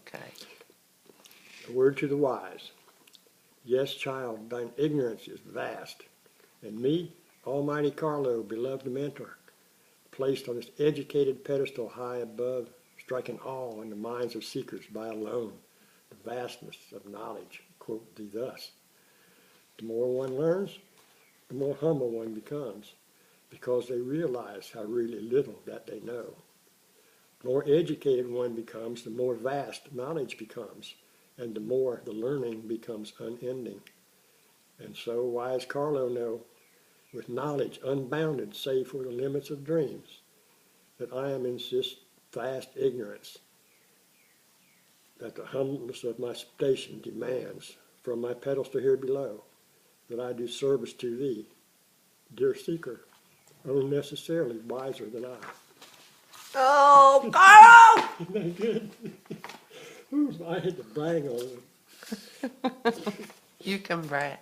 Okay. A word to the wise. Yes, child, thine ignorance is vast. And me, Almighty Carlo, beloved mentor, placed on this educated pedestal high above, striking awe in the minds of seekers by alone the vastness of knowledge, quote thee thus. The more one learns, the more humble one becomes, because they realize how really little that they know. The more educated one becomes, the more vast knowledge becomes, and the more the learning becomes unending. And so wise Carlo know, with knowledge unbounded save for the limits of dreams, that I am in this vast ignorance, that the humbleness of my station demands from my pedestal here below, that I do service to thee, dear seeker, unnecessarily wiser than I. Oh, Carl! Isn't that good? Ooh, I had to bang on it. You can brag.